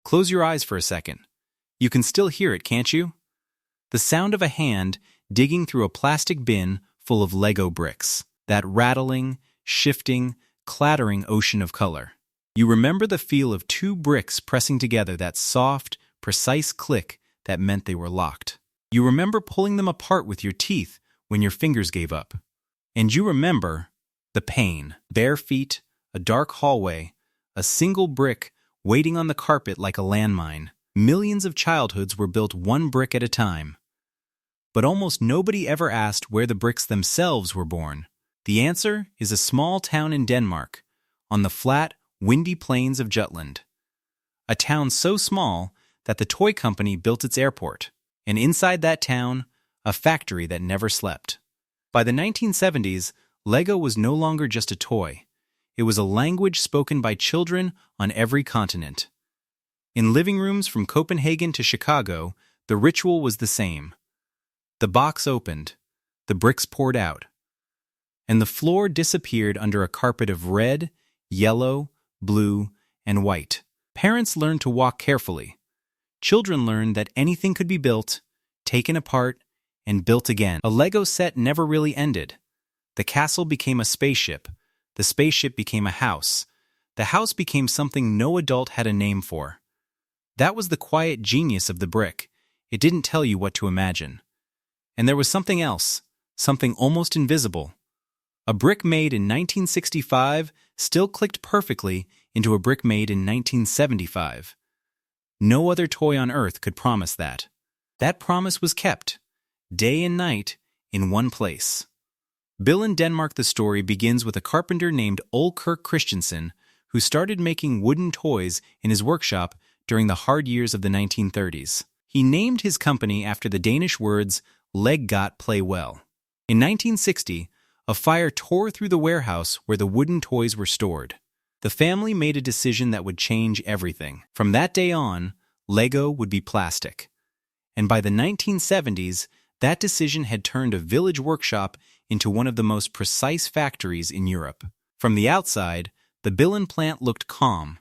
Close your eyes for a second. You can still hear it, can't you? The sound of a hand digging through a plastic bin full of Lego bricks. That rattling, shifting, clattering ocean of color. You remember the feel of two bricks pressing together, that soft, precise click that meant they were locked. You remember pulling them apart with your teeth when your fingers gave up. And you remember the pain. Bare feet, a dark hallway, a single brick waiting on the carpet like a landmine. Millions of childhoods were built one brick at a time. But almost nobody ever asked where the bricks themselves were born. The answer is a small town in Denmark, on the flat, windy plains of Jutland. A town so small that the toy company built its airport, and inside that town, a factory that never slept. By the 1970s, Lego was no longer just a toy. It was a language spoken by children on every continent. In living rooms from Copenhagen to Chicago, the ritual was the same. The box opened, the bricks poured out, and the floor disappeared under a carpet of red, yellow, blue, and white. Parents learned to walk carefully. Children learned that anything could be built, taken apart, and built again. A Lego set never really ended. The castle became a spaceship. The spaceship became a house. The house became something no adult had a name for. That was the quiet genius of the brick. It didn't tell you what to imagine. And there was something else, something almost invisible. A brick made in 1965 still clicked perfectly into a brick made in 1975. No other toy on Earth could promise that. That promise was kept, day and night, in one place. Billund, Denmark. The story begins with a carpenter named Ole Kirk Christensen who started making wooden toys in his workshop during the hard years of the 1930s. He named his company after the Danish words "leg godt, play well." In 1960, a fire tore through the warehouse where the wooden toys were stored. The family made a decision that would change everything. From that day on, Lego would be plastic. And by the 1970s, that decision had turned a village workshop into one of the most precise factories in Europe. From the outside, the Billund plant looked calm.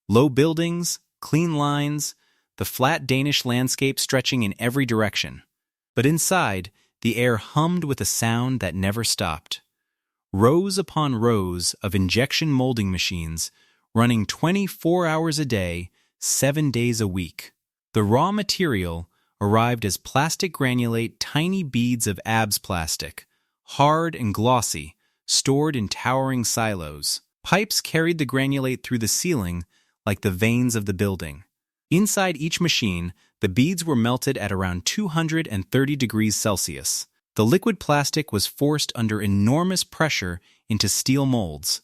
Low buildings, clean lines, the flat Danish landscape stretching in every direction. But inside, the air hummed with a sound that never stopped. Rows upon rows of injection molding machines running 24 hours a day, 7 days a week. The raw material arrived as plastic granulate, tiny beads of ABS plastic, hard and glossy, stored in towering silos. Pipes carried the granulate through the ceiling like the veins of the building. Inside each machine, the beads were melted at around 230 degrees Celsius. The liquid plastic was forced under enormous pressure into steel molds.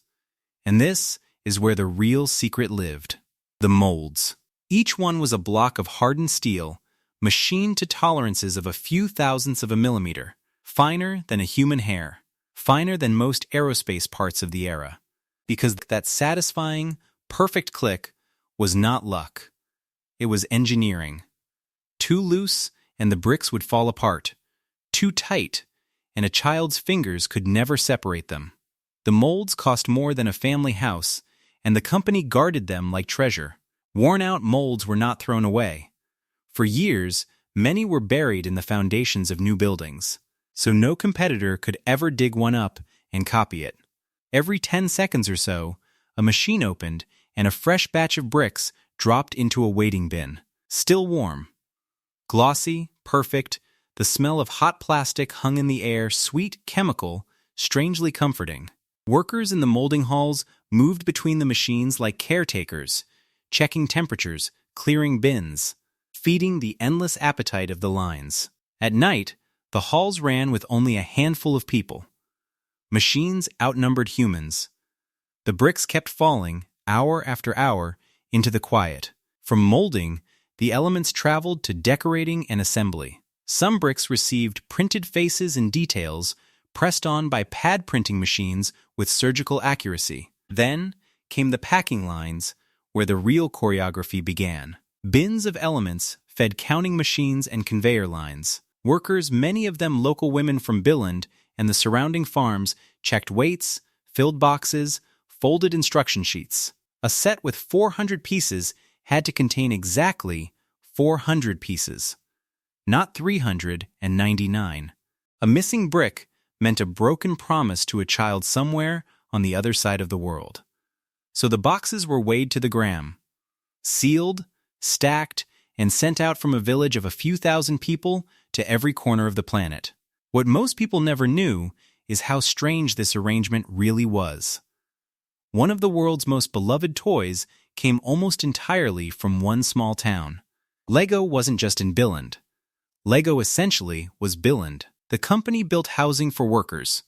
And this is where the real secret lived. The molds. Each one was a block of hardened steel, machined to tolerances of a few thousandths of a millimeter, finer than a human hair, finer than most aerospace parts of the era. Because that satisfying, perfect click was not luck. It was engineering. Too loose, and the bricks would fall apart. Too tight, and a child's fingers could never separate them. The molds cost more than a family house, and the company guarded them like treasure. Worn-out molds were not thrown away. For years, many were buried in the foundations of new buildings, so no competitor could ever dig one up and copy it. Every 10 seconds or so, a machine opened, and a fresh batch of bricks dropped into a waiting bin, still warm. Glossy, perfect, the smell of hot plastic hung in the air, sweet, chemical, strangely comforting. Workers in the molding halls moved between the machines like caretakers, checking temperatures, clearing bins, feeding the endless appetite of the lines. At night, the halls ran with only a handful of people. Machines outnumbered humans. The bricks kept falling, hour after hour, into the quiet. From molding, the elements traveled to decorating and assembly. Some bricks received printed faces and details, pressed on by pad printing machines with surgical accuracy. Then came the packing lines, where the real choreography began. Bins of elements fed counting machines and conveyor lines. Workers, many of them local women from Billund and the surrounding farms, checked weights, filled boxes, folded instruction sheets. A set with 400 pieces had to contain exactly 400 pieces, not 399. A missing brick meant a broken promise to a child somewhere on the other side of the world. So the boxes were weighed to the gram, sealed, stacked, and sent out from a village of a few thousand people to every corner of the planet. What most people never knew is how strange this arrangement really was. One of the world's most beloved toys came almost entirely from one small town. Lego wasn't just in Billund. Lego essentially was Billund. The company built housing for workers.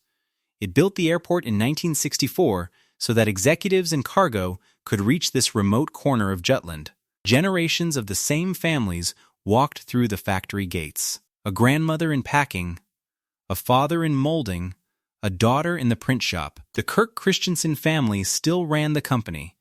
It built the airport in 1964 so that executives and cargo could reach this remote corner of Jutland. Generations of the same families walked through the factory gates. A grandmother in packing, a father in molding, a daughter in the print shop. The Kirk Christensen family still ran the company,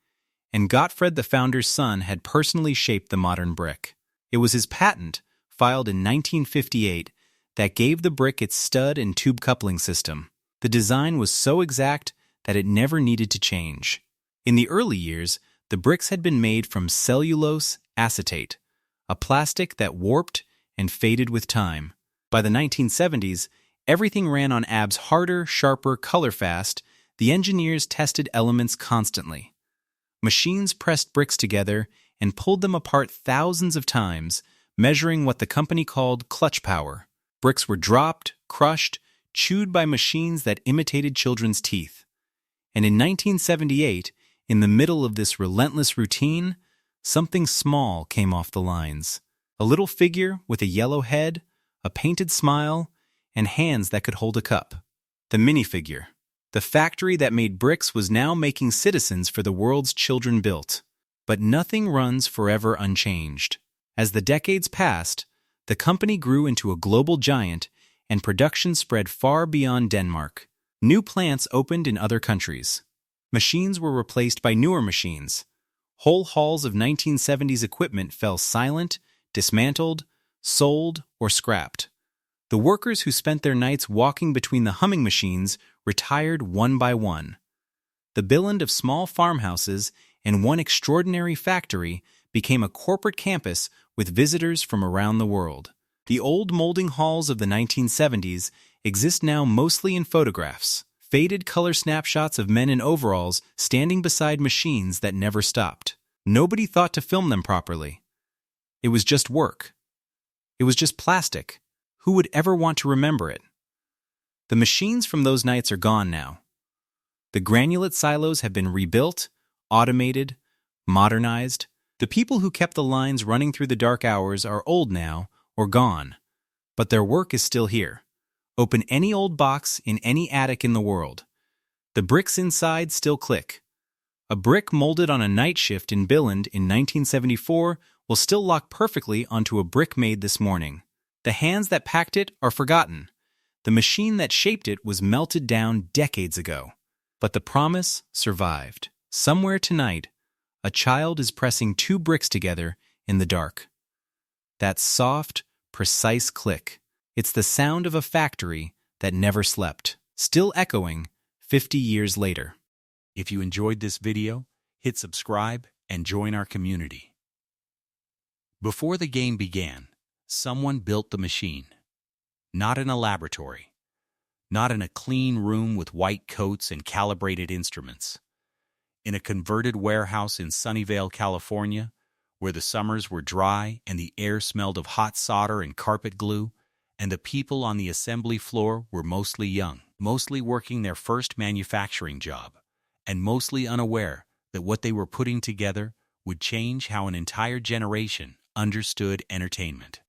and Gottfried, the founder's son, had personally shaped the modern brick. It was his patent, filed in 1958, that gave the brick its stud and tube coupling system. The design was so exact that it never needed to change. In the early years, the bricks had been made from cellulose acetate, a plastic that warped and faded with time. By the 1970s, everything ran on ABB's harder, sharper, color-fast. The engineers tested elements constantly. Machines pressed bricks together and pulled them apart thousands of times, measuring what the company called clutch power. Bricks were dropped, crushed, chewed by machines that imitated children's teeth. And in 1978, in the middle of this relentless routine, something small came off the lines. A little figure with a yellow head, a painted smile, and hands that could hold a cup. The minifigure. The factory that made bricks was now making citizens for the world's children built. But nothing runs forever unchanged. As the decades passed, the company grew into a global giant, and production spread far beyond Denmark. New plants opened in other countries. Machines were replaced by newer machines. Whole halls of 1970s equipment fell silent, dismantled, sold, or scrapped. The workers who spent their nights walking between the humming machines retired one by one. The Billund of small farmhouses and one extraordinary factory became a corporate campus with visitors from around the world. The old molding halls of the 1970s exist now mostly in photographs, faded color snapshots of men in overalls standing beside machines that never stopped. Nobody thought to film them properly. It was just work. It was just plastic. Who would ever want to remember it? The machines from those nights are gone now. The granulate silos have been rebuilt, automated, modernized. The people who kept the lines running through the dark hours are old now or gone, but their work is still here. Open any old box in any attic in the world. The bricks inside still click. A brick molded on a night shift in Billund in 1974 will still lock perfectly onto a brick made this morning. The hands that packed it are forgotten. The machine that shaped it was melted down decades ago. But the promise survived. Somewhere tonight, a child is pressing two bricks together in the dark. That soft, precise click. It's the sound of a factory that never slept, still echoing 50 years later. If you enjoyed this video, hit subscribe and join our community. Before the game began, someone built the machine. Not in a laboratory. Not in a clean room with white coats and calibrated instruments. In a converted warehouse in Sunnyvale, California, where the summers were dry and the air smelled of hot solder and carpet glue, and the people on the assembly floor were mostly young, mostly working their first manufacturing job, and mostly unaware that what they were putting together would change how an entire generation understood entertainment.